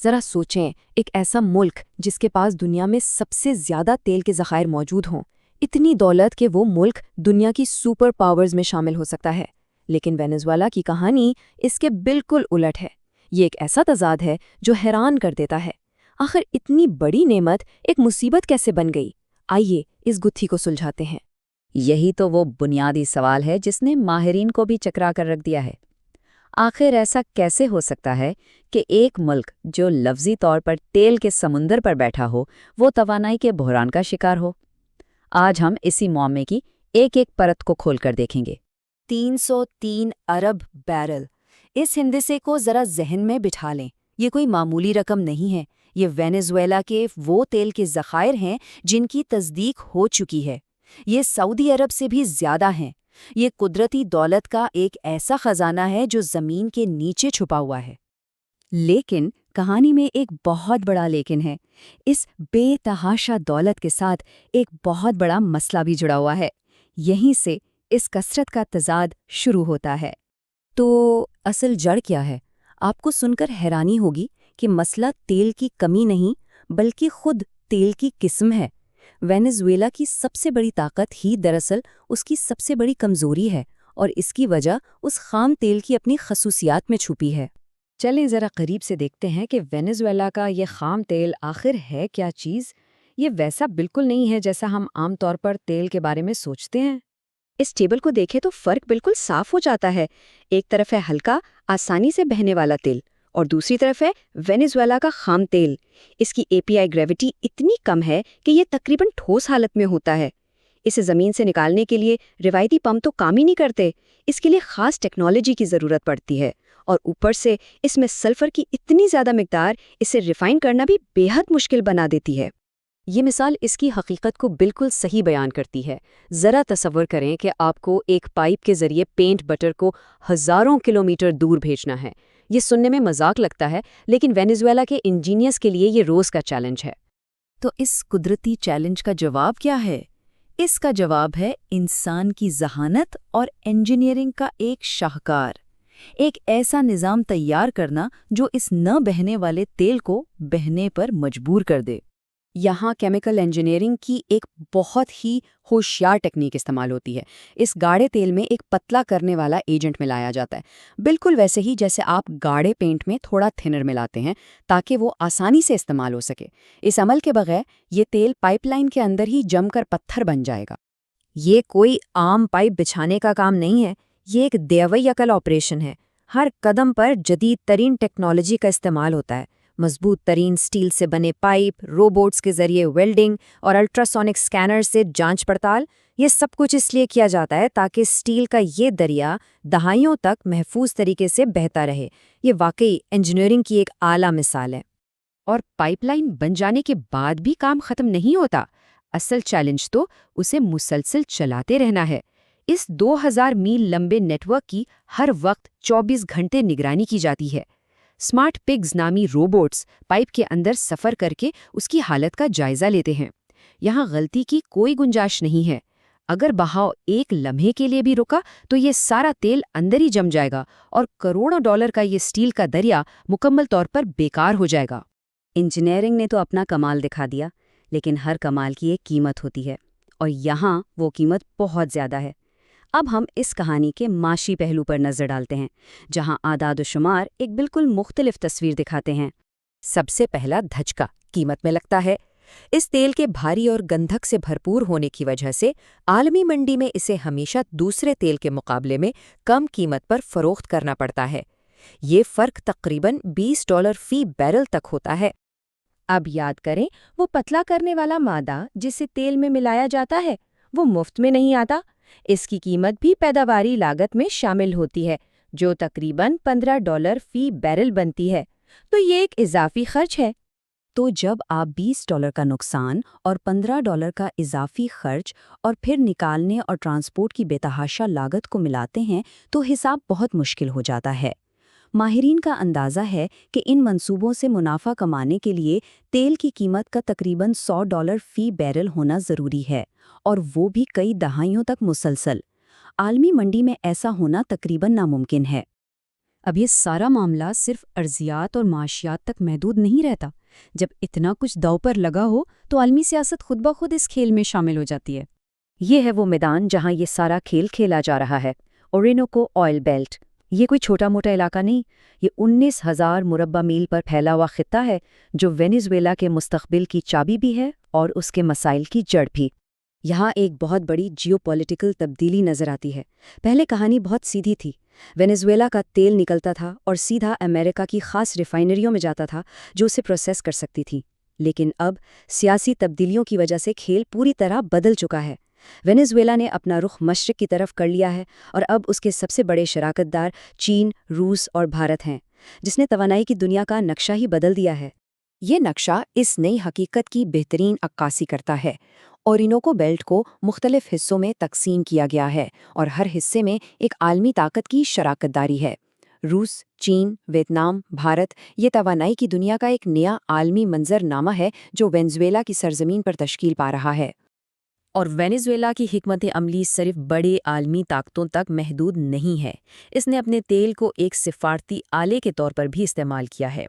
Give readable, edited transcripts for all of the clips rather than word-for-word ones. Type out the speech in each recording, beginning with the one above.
ذرا سوچیں، ایک ایسا ملک جس کے پاس دنیا میں سب سے زیادہ تیل کے ذخائر موجود ہوں، اتنی دولت کہ وہ ملک دنیا کی سپر پاورز میں شامل ہو سکتا ہے۔ لیکن وینزویلا کی کہانی اس کے بالکل الٹ ہے۔ یہ ایک ایسا تضاد ہے جو حیران کر دیتا ہے۔ آخر اتنی بڑی نعمت ایک مصیبت کیسے بن گئی؟ آئیے اس گتھی کو سلجھاتے ہیں۔ یہی تو وہ بنیادی سوال ہے جس نے ماہرین کو بھی چکرا کر رکھ دیا ہے۔ آخر ایسا کیسے ہو سکتا ہے کہ ایک ملک جو لفظی طور پر تیل کے سمندر پر بیٹھا ہو، وہ توانائی کے بحران کا شکار ہو؟ آج ہم اسی معمے کی ایک ایک پرت کو کھول کر دیکھیں گے۔ 303 ارب بیرل، اس ہندسے کو ذرا ذہن میں بٹھا لیں۔ یہ کوئی معمولی رقم نہیں ہے، یہ وینزویلا کے وہ تیل کے ذخائر ہیں جن کی تصدیق ہو چکی ہے۔ یہ سعودی عرب سے بھی زیادہ ہیں۔ یہ قدرتی دولت کا ایک ایسا خزانہ ہے جو زمین کے نیچے چھپا ہوا ہے۔ لیکن کہانی میں ایک بہت بڑا لیکن ہے۔ اس بے تحاشا دولت کے ساتھ ایک بہت بڑا مسئلہ بھی جڑا ہوا ہے۔ یہیں سے اس کثرت کا تضاد شروع ہوتا ہے۔ تو اصل جڑ کیا ہے؟ آپ کو سن کر حیرانی ہوگی کہ مسئلہ تیل کی کمی نہیں بلکہ خود تیل کی قسم ہے۔ وینزویلا کی سب سے بڑی طاقت ہی دراصل اس کی سب سے بڑی کمزوری ہے، اور اس کی وجہ اس خام تیل کی اپنی خصوصیات میں چھپی ہے۔ چلیں ذرا قریب سے دیکھتے ہیں کہ وینزویلا کا یہ خام تیل آخر ہے کیا چیز۔ یہ ویسا بالکل نہیں ہے جیسا ہم عام طور پر تیل کے بارے میں سوچتے ہیں۔ اس ٹیبل کو دیکھیں تو فرق بالکل صاف ہو جاتا ہے۔ ایک طرف ہے ہلکا، آسانی سے بہنے والا تیل، اور دوسری طرف ہے وینزویلا کا خام تیل۔ اس کی اے پی آئی گریوٹی اتنی کم ہے کہ یہ تقریباً ٹھوس حالت میں ہوتا ہے۔ اسے زمین سے نکالنے کے لیے روایتی پمپ تو کام ہی نہیں کرتے۔ اس کے لیے خاص ٹیکنالوجی کی ضرورت پڑتی ہے، اور اوپر سے اس میں سلفر کی اتنی زیادہ مقدار اسے ریفائن کرنا بھی بے حد مشکل بنا دیتی ہے۔ یہ مثال اس کی حقیقت کو بالکل صحیح بیان کرتی ہے۔ ذرا تصور کریں کہ آپ کو ایک پائپ کے ذریعے پینٹ بٹر کو ہزاروں کلومیٹر دور بھیجنا ہے۔ یہ سننے میں مذاق لگتا ہے، لیکن وینزویلا کے انجینئرز کے لیے یہ روز کا چیلنج ہے۔ تو اس قدرتی چیلنج کا جواب کیا ہے؟ اس کا جواب ہے انسان کی ذہانت اور انجینئرنگ کا ایک شاہکار۔ ایک ایسا نظام تیار کرنا جو اس نہ بہنے والے تیل کو بہنے پر مجبور کر دے۔ یہاں کیمیکل انجینئرنگ کی ایک بہت ہی ہوشیار ٹیکنیک استعمال ہوتی ہے۔ اس گاڑھے تیل میں ایک پتلا کرنے والا ایجنٹ ملایا جاتا ہے، بالکل ویسے ہی جیسے آپ گاڑھے پینٹ میں تھوڑا تھنر ملاتے ہیں تاکہ وہ آسانی سے استعمال ہو سکے۔ اس عمل کے بغیر یہ تیل پائپ لائن کے اندر ہی جم کر پتھر بن جائے گا۔ یہ کوئی عام پائپ بچھانے کا کام نہیں ہے، یہ ایک دیوئی عقل آپریشن ہے۔ ہر قدم پر جدید ترین ٹیکنالوجی کا استعمال ہوتا ہے۔ مضبوط ترین سٹیل سے بنے پائپ، روبوٹس کے ذریعے ویلڈنگ اور الٹراسونک سکینر سے جانچ پڑتال، یہ سب کچھ اس لیے کیا جاتا ہے تاکہ سٹیل کا یہ دریا دہائیوں تک محفوظ طریقے سے بہتا رہے۔ یہ واقعی انجینئرنگ کی ایک اعلیٰ مثال ہے۔ اور پائپ لائن بن جانے کے بعد بھی کام ختم نہیں ہوتا۔ اصل چیلنج تو اسے مسلسل چلاتے رہنا ہے۔ اس 2000 میل لمبے نیٹ ورک کی ہر وقت 24 گھنٹے نگرانی کی جاتی ہے۔ سمارٹ پگز نامی روبوٹس پائپ کے اندر سفر کر کے اس کی حالت کا جائزہ لیتے ہیں۔ یہاں غلطی کی کوئی گنجائش نہیں ہے۔ اگر بہاؤ ایک لمحے کے لیے بھی رکا تو یہ سارا تیل اندر ہی جم جائے گا، اور کروڑوں ڈالر کا یہ سٹیل کا دریا مکمل طور پر بیکار ہو جائے گا۔ انجینئرنگ نے تو اپنا کمال دکھا دیا، لیکن ہر کمال کی ایک قیمت ہوتی ہے، اور یہاں وہ قیمت بہت زیادہ ہے۔ اب ہم اس کہانی کے معاشی پہلو پر نظر ڈالتے ہیں، جہاں اعداد و شمار ایک بالکل مختلف تصویر دکھاتے ہیں۔ سب سے پہلا دھچکا قیمت میں لگتا ہے۔ اس تیل کے بھاری اور گندھک سے بھرپور ہونے کی وجہ سے عالمی منڈی میں اسے ہمیشہ دوسرے تیل کے مقابلے میں کم قیمت پر فروخت کرنا پڑتا ہے۔ یہ فرق تقریباً $20 فی بیرل تک ہوتا ہے۔ اب یاد کریں، وہ پتلا کرنے والا مادہ جسے تیل میں ملایا جاتا ہے، وہ مفت میں نہیں آتا۔ اس کی قیمت بھی پیداواری لاگت میں شامل ہوتی ہے، جو تقریباً $15 فی بیرل بنتی ہے۔ تو یہ ایک اضافی خرچ ہے۔ تو جب آپ $20 کا نقصان اور $15 کا اضافی خرچ اور پھر نکالنے اور ٹرانسپورٹ کی بے تحاشا لاگت کو ملاتے ہیں تو حساب بہت مشکل ہو جاتا ہے۔ ماہرین کا اندازہ ہے کہ ان منصوبوں سے منافع کمانے کے لیے تیل کی قیمت کا تقریباً $100 فی بیرل ہونا ضروری ہے، اور وہ بھی کئی دہائیوں تک مسلسل۔ عالمی منڈی میں ایسا ہونا تقریباً ناممکن ہے۔ اب یہ سارا معاملہ صرف ارضیات اور معاشیات تک محدود نہیں رہتا۔ جب اتنا کچھ داؤ پر لگا ہو تو عالمی سیاست خود بخود اس کھیل میں شامل ہو جاتی ہے۔ یہ ہے وہ میدان جہاں یہ سارا کھیل کھیلا جا رہا ہے، اورینوکو آئل بیلٹ۔ یہ کوئی چھوٹا موٹا علاقہ نہیں، یہ 19,000 مربع میل پر پھیلا ہوا خطہ ہے جو وینیزویلا کے مستقبل کی چابی بھی ہے اور اس کے مسائل کی جڑ بھی۔ یہاں ایک بہت بڑی جیو پولیٹیکل تبدیلی نظر آتی ہے۔ پہلے کہانی بہت سیدھی تھی، وینیزویلا کا تیل نکلتا تھا اور سیدھا امریکہ کی خاص ریفائنریوں میں جاتا تھا جو اسے پروسیس کر سکتی تھی۔ لیکن اب سیاسی تبدیلیوں کی وجہ سے کھیل پوری طرح بدل چکا ہے۔ وینیزویلا نے اپنا رخ مشرق کی طرف کر لیا ہے اور اب اس کے سب سے بڑے شراکت دار چین، روس اور بھارت ہیں، جس نے توانائی کی دنیا کا نقشہ ہی بدل دیا ہے۔ یہ نقشہ اس نئی حقیقت کی بہترین عکاسی کرتا ہے۔ اورینوکو بیلٹ کو مختلف حصوں میں تقسیم کیا گیا ہے اور ہر حصے میں ایک عالمی طاقت کی شراکت داری ہے۔ روس، چین، ویتنام، بھارت، یہ توانائی کی دنیا کا ایک نیا عالمی منظر نامہ ہے جو وینیزویلا کی سرزمین پر تشکیل پا رہا ہے۔ اور وینیزویلا کی حکمت عملی صرف بڑے عالمی طاقتوں تک محدود نہیں ہے، اس نے اپنے تیل کو ایک سفارتی آلے کے طور پر بھی استعمال کیا ہے۔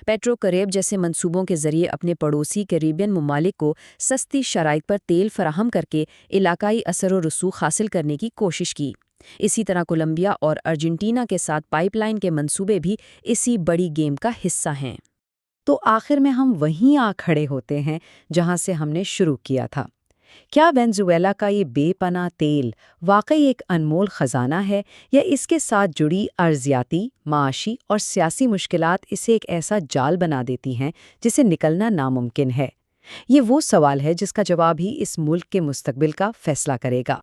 پیٹرو کریب جیسے منصوبوں کے ذریعے اپنے پڑوسی کیریبین ممالک کو سستی شرائط پر تیل فراہم کرکے علاقائی اثر و رسوخ حاصل کرنے کی کوشش کی۔ اسی طرح کولمبیا اور ارجنٹینا کے ساتھ پائپ لائن کے منصوبے بھی اسی بڑی گیم کا حصہ ہیں۔ تو آخر میں ہم وہیں آ کھڑے ہوتے ہیں جہاں سے ہم نے شروع کیا تھا۔ کیا وینیزویلا کا یہ بے پناہ تیل واقعی ایک انمول خزانہ ہے، یا اس کے ساتھ جڑی ارضیاتی، معاشی اور سیاسی مشکلات اسے ایک ایسا جال بنا دیتی ہیں جسے نکلنا ناممکن ہے؟ یہ وہ سوال ہے جس کا جواب ہی اس ملک کے مستقبل کا فیصلہ کرے گا۔